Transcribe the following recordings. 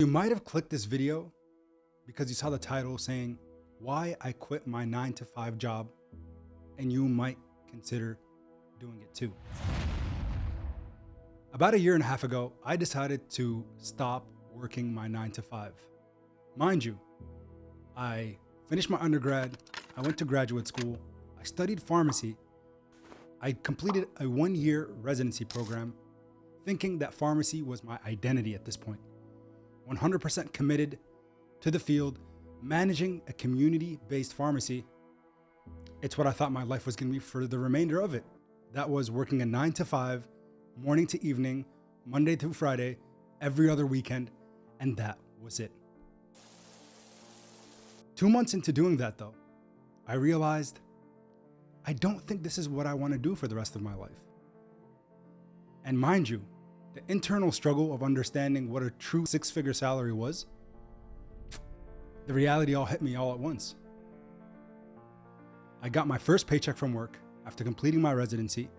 You might have clicked this video because you saw the title saying, "Why I Quit My 9-to-5 Job," and you might consider doing it too. About a year and a half ago, I decided to stop working my 9-to-5. Mind you, I finished my undergrad, I went to graduate school, I studied pharmacy, I completed a 1-year residency program, thinking that pharmacy was my identity at this point. 100% committed to the field, managing a community-based pharmacy. It's what I thought my life was going to be for the remainder of it. That was working a 9-to-5, morning to evening, Monday through Friday, every other weekend, and that was it. 2 months into doing that though, I realized I don't think this is what I want to do for the rest of my life. And mind you, the internal struggle of understanding what a true 6-figure salary was, the reality all hit me all at once. I got my first paycheck from work after completing my residency,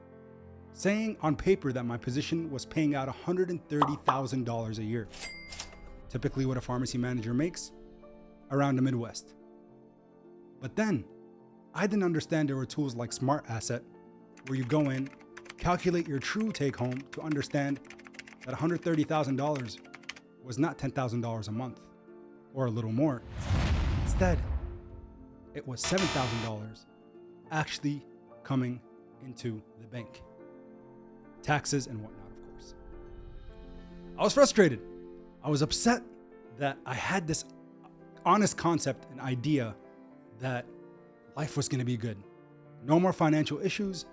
saying on paper that my position was paying out $130,000 a year, typically what a pharmacy manager makes around the Midwest. But then I didn't understand there were tools like Smart Asset, where you go in, calculate your true take home to understand that $130,000 was not $10,000 a month or a little more. Instead, it was $7,000 actually coming into the bank. Taxes and whatnot, of course. I was frustrated. I was upset that I had this honest concept and idea that life was going to be good. No more financial issues,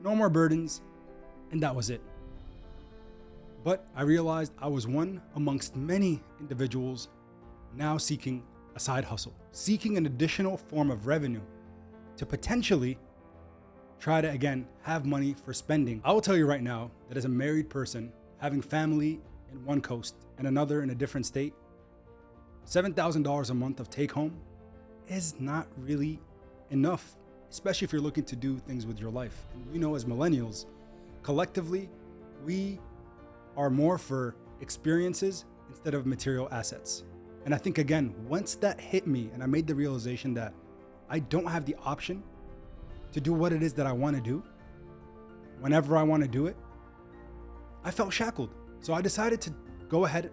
no more burdens, and that was it. But I realized I was one amongst many individuals now seeking a side hustle, seeking an additional form of revenue to potentially try to, again, have money for spending. I will tell you right now that as a married person, having family in one coast and another in a different state, $7,000 a month of take home is not really enough, especially if you're looking to do things with your life. And we know as millennials, collectively, we are more for experiences instead of material assets. And I think, again, once that hit me and I made the realization that I don't have the option to do what it is that I want to do whenever I want to do it, I felt shackled. So I decided to go ahead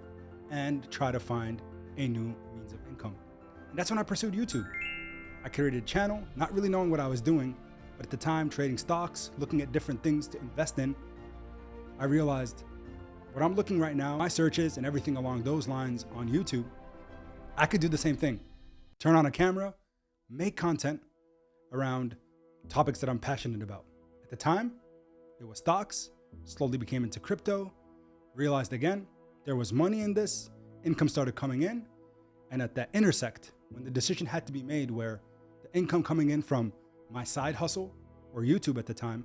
and try to find a new means of income. And that's when I pursued YouTube. I created a channel, not really knowing what I was doing, but at the time trading stocks, looking at different things to invest in. I realized what I'm looking right now, my searches and everything along those lines on YouTube, I could do the same thing. Turn on a camera, make content around topics that I'm passionate about. At the time, it was stocks, slowly became into crypto, realized again, there was money in this, income started coming in, and at that intersect, when the decision had to be made where the income coming in from my side hustle or YouTube at the time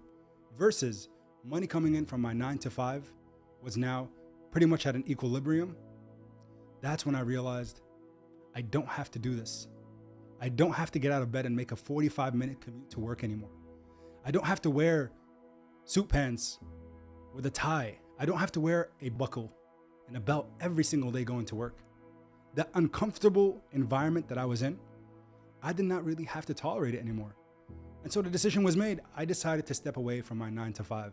versus money coming in from my 9-to-5 was now pretty much at an equilibrium, that's when I realized I don't have to do this. I don't have to get out of bed and make a 45-minute commute to work anymore. I don't have to wear suit pants with a tie. I don't have to wear a buckle and a belt every single day going to work. That uncomfortable environment that I was in, I did not really have to tolerate it anymore. And so the decision was made. I decided to step away from my 9-to-5.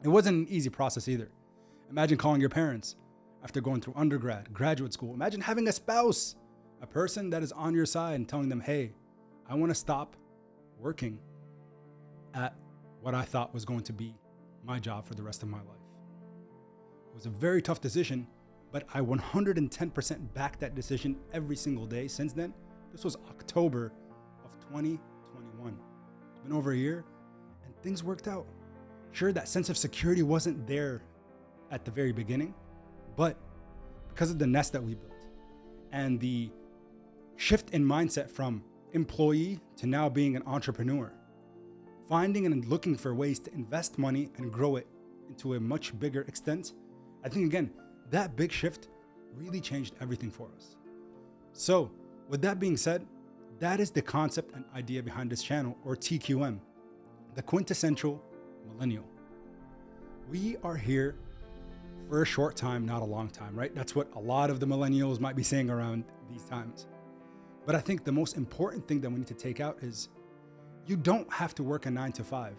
It wasn't an easy process either. Imagine calling your parents after going through undergrad, graduate school. Imagine having a spouse, a person that is on your side and telling them, hey, I want to stop working at what I thought was going to be my job for the rest of my life. It was a very tough decision, but I 110% backed that decision every single day since then. This was October of 2021. It's been over a year and things worked out. Sure, that sense of security wasn't there at the very beginning, but because of the nest that we built and the shift in mindset from employee to now being an entrepreneur, finding and looking for ways to invest money and grow it into a much bigger extent, I think, again, that big shift really changed everything for us. So with that being said, that is the concept and idea behind this channel, or TQM, the Quintessential Millennial. We are here for a short time, not a long time, right? That's what a lot of the millennials might be saying around these times. But I think the most important thing that we need to take out is you don't have to work a 9 to 5.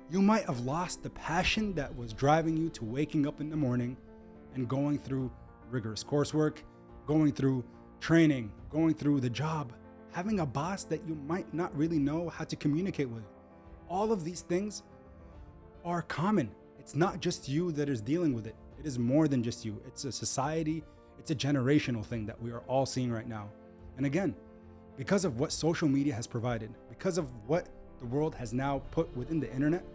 You might have lost the passion that was driving you to waking up in the morning and going through rigorous coursework, going through training, going through the job, having a boss that you might not really know how to communicate with. All of these things are common. It's not just you that is dealing with it. It is more than just you. It's a society, it's a generational thing that we are all seeing right now. And again, because of what social media has provided, because of what the world has now put within the internet,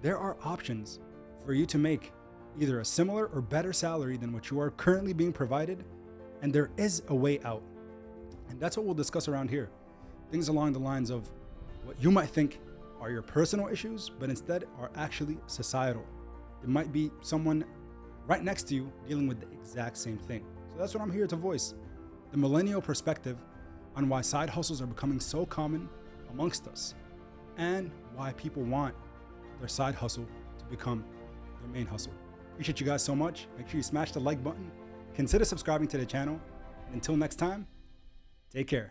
there are options for you to make either a similar or better salary than what you are currently being provided, and there is a way out. And that's what we'll discuss around here. Things along the lines of what you might think are your personal issues, but instead are actually societal. It might be someone right next to you dealing with the exact same thing. So that's what I'm here to voice. The millennial perspective on why side hustles are becoming so common amongst us and why people want their side hustle to become their main hustle. Appreciate you guys so much. Make sure you smash the like button. Consider subscribing to the channel. And until next time, take care.